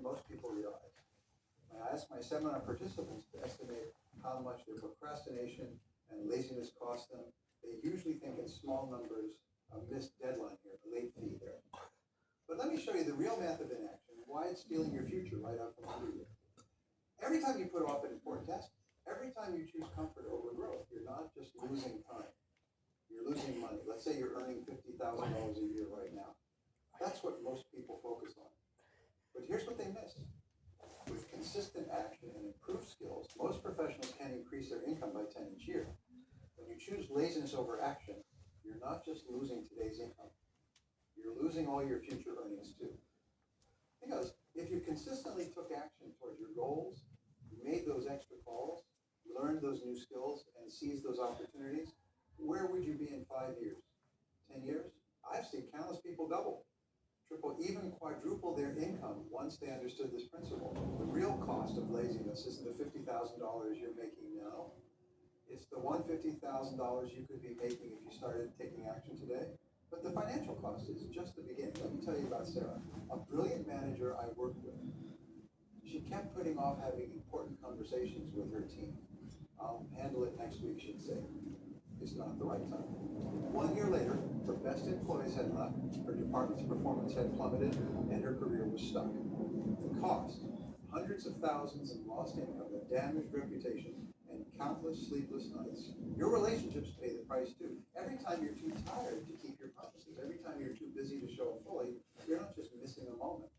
than most people realize. When I ask my seminar participants to estimate how much their procrastination and laziness cost them, they usually think in small numbers, a missed deadline here, a late fee there. But let me show you the real math of inaction and why it's stealing your future right out from under you. Every time you put off an important task, every time you choose comfort over growth, you're not just losing time, you're losing money. Let's say you're earning $50,000 a year right now. That's what most people focus on. But here's what they miss. With consistent action and improved skills, most professionals can increase their income by 10 each year. When you choose laziness over action, you're not just losing today's income, you're losing all your future earnings too. Because if you consistently took action towards your goals, you made those extra calls, learned those new skills, and seized those opportunities, where would you be in 5 years, 10 years? I've seen countless people double, triple, even quadruple their income once they understood this principle. The real cost of laziness isn't the $50,000 you're making now. It's the $150,000 you could be making if you started taking action today. But the financial cost is just the beginning. Let me tell you about Sarah, a brilliant manager I worked with. She kept putting off having important conversations with her team. I'll handle it next week, she'd say. It's not the right time. 1 year later, her best employees had left, her department's performance had plummeted, and her career was stuck. The cost, hundreds of thousands in lost income, a damaged reputation, and countless sleepless nights. Your relationships pay the price too. Every time you're too tired to keep your promises, every time you're too busy to show up fully, you're not just missing a moment.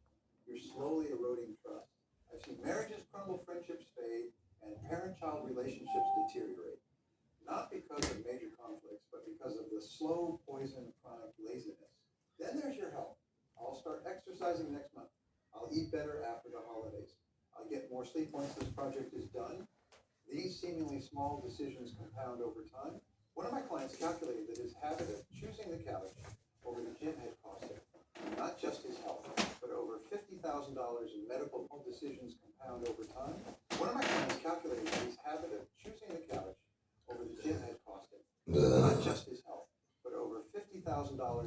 You're slowly eroding trust. I've seen marriages crumble, friendships fade, and parent-child relationships deteriorate. Not because of major conflicts, but because of the slow poison of chronic laziness. Then there's your health. I'll start exercising next month. I'll eat better after the holidays. I'll get more sleep once this project is done. These seemingly small decisions compound over time. One of my clients calculated that his habit of choosing the couch over the gym had cost him not just his health, but over $50,000 in medical decisions compound over time. One of my clients calculated that his habit of choosing the couch over the gym had cost him not just his health, but over $50,000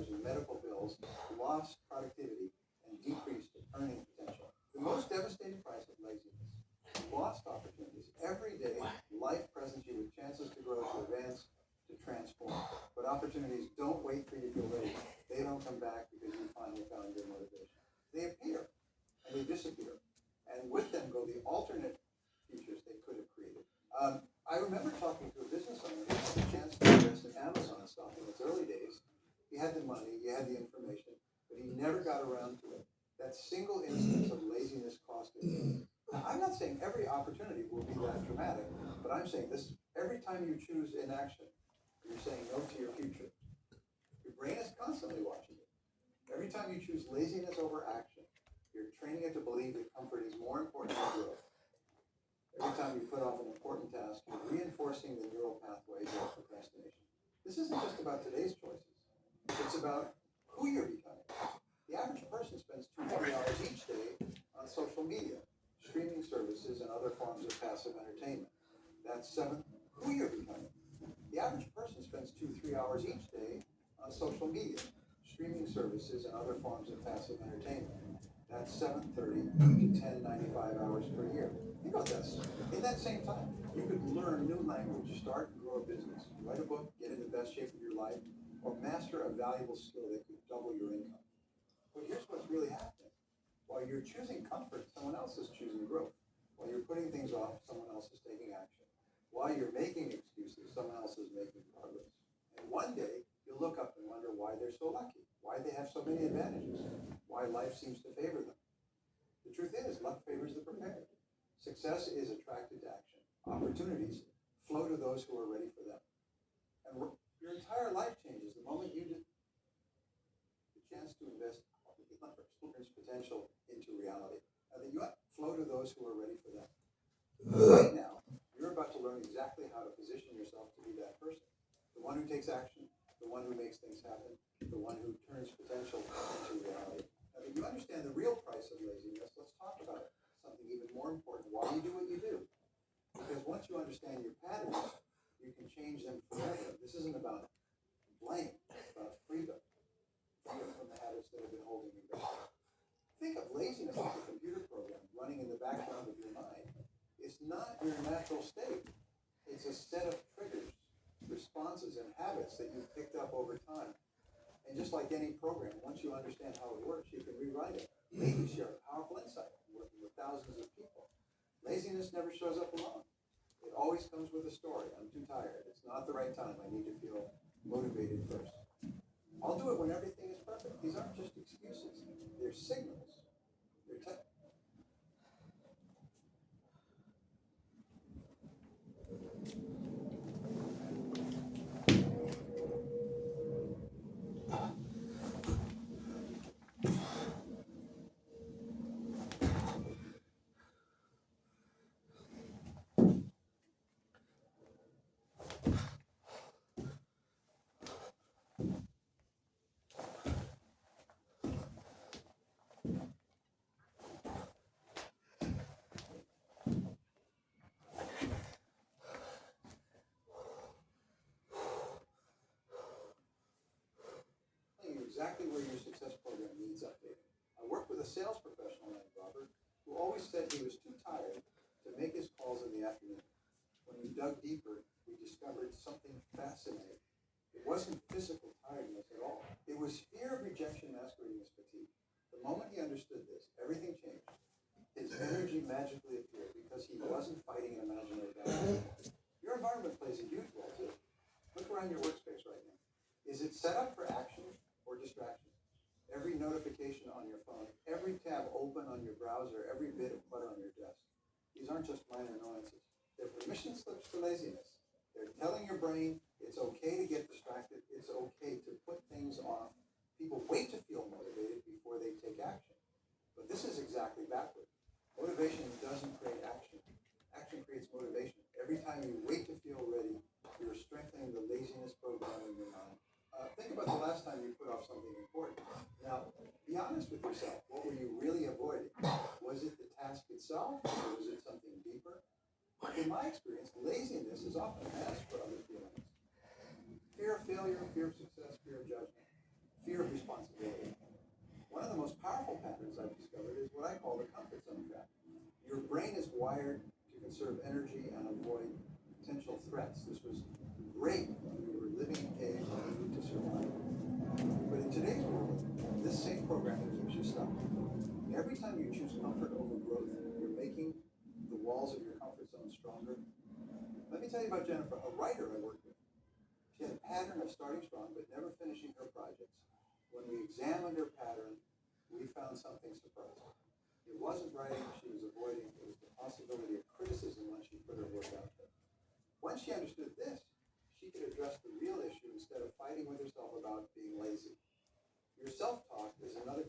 in medical bills, lost productivity, and decreased earning potential. The most devastating price of laziness, lost opportunities. Every day, life presents you with chances to grow, to advance, to transform. But opportunities don't wait for you to feel ready. They don't come back because you finally found your motivation. They appear and they disappear. And with them go the alternate futures they could have created. I remember talking to a business owner who had the chance to invest in Amazon stock in its early days. He had the money, he had the information, but he never got around to it. That single instance of laziness cost him. Now, I'm not saying every opportunity will be that dramatic, but I'm saying this: every time you choose inaction, you're saying no to your future. Your brain is constantly watching you. Every time you choose laziness over action, you're training it to believe that comfort is more important than growth. Every time you put off an important task, you're reinforcing the neural pathways of procrastination. This isn't just about today's choices. It's about who you're becoming. The average person spends 2 to 3 hours each day on social media, streaming services, and other forms of passive entertainment. That's 7, who you're becoming. The average person spends 2 to 3 hours each day on social media, streaming services, and other forms of passive entertainment. That's 730 to 1095 hours per year. Think about this. In that same time, you could learn new language, start and grow a business, write a book, get in the best shape of your life, or master a valuable skill that could double your income. But here's what's really happening. While you're choosing comfort, someone else is choosing growth. While you're putting things off, someone else is taking action. While you're making excuses, someone else is making progress. And one day, you'll look up and wonder why they're so lucky, why they have so many advantages, why life seems to favor them. The truth is, luck favors the prepared. Success is attracted to action. Opportunities flow to those who are ready for them. And your entire life changes the moment you get the chance to invest students' potential into reality. And that you flow to those who are ready for them. Right now, you're about to learn exactly how to position yourself to be that person. The one who takes action, the one who makes things happen, the one who turns potential into reality. Now that you understand the real price of laziness, let's talk about it. Something even more important, why you do what you do. Because once you understand your patterns, you can change them forever. This isn't about blame, it's about freedom. Freedom from the habits that have been holding you back. Think of laziness as a computer program habits that you've picked up over time. And just like any program, once you understand how it works, you can rewrite it. Maybe share a powerful insight working with thousands of people. Laziness never shows up alone. It always comes with a story. I'm too tired. It's not the right time. I need to feel motivated first. I'll do it when everything is perfect. These aren't just excuses. They're signals. They're exactly where your success program needs updating. I worked with a sales professional named Robert who always said he was too tired to make his calls in the afternoon. When we dug deeper, we discovered something fascinating. It wasn't physical tiredness at all. It was fear of rejection masquerading as fatigue. The moment he understood this, everything changed. His energy magically appeared because he wasn't fighting an imaginary battle. Your environment plays a huge role too. Look around your workspace right now. Is it set up for action or distraction? Every notification on your phone, every tab open on your browser, every bit of clutter on your desk. These aren't just minor annoyances. They're permission slips for laziness. They're telling your brain it's okay to get distracted. It's okay to put things off. People wait to feel motivated before they take action. But this is exactly backward. Motivation doesn't create action. Action creates motivation. Every time you wait to feel ready, you're strengthening the laziness program in your mind. Think about the last time you put off something important. Now, be honest with yourself. What were you really avoiding? Was it the task itself, or was it something deeper? In my experience, laziness is often masked for other feelings. Fear of failure, fear of success, fear of judgment, fear of responsibility. One of the most powerful patterns I've discovered is what I call the comfort zone trap. Your brain is wired to conserve energy and avoid potential threats. This was great when we were living in caves and needed to survive. But in today's world, this same programming keeps you stuck. Every time you choose comfort over growth, you're making the walls of your comfort zone stronger. Let me tell you about Jennifer, a writer I worked with. She had a pattern of starting strong but never finishing her projects. When we examined her pattern, we found something surprising. It wasn't writing she was avoiding, it was the possibility of criticism when she put her work out there. Once she understood this, she could address the real issue instead of fighting with herself about being lazy. Your self-talk is another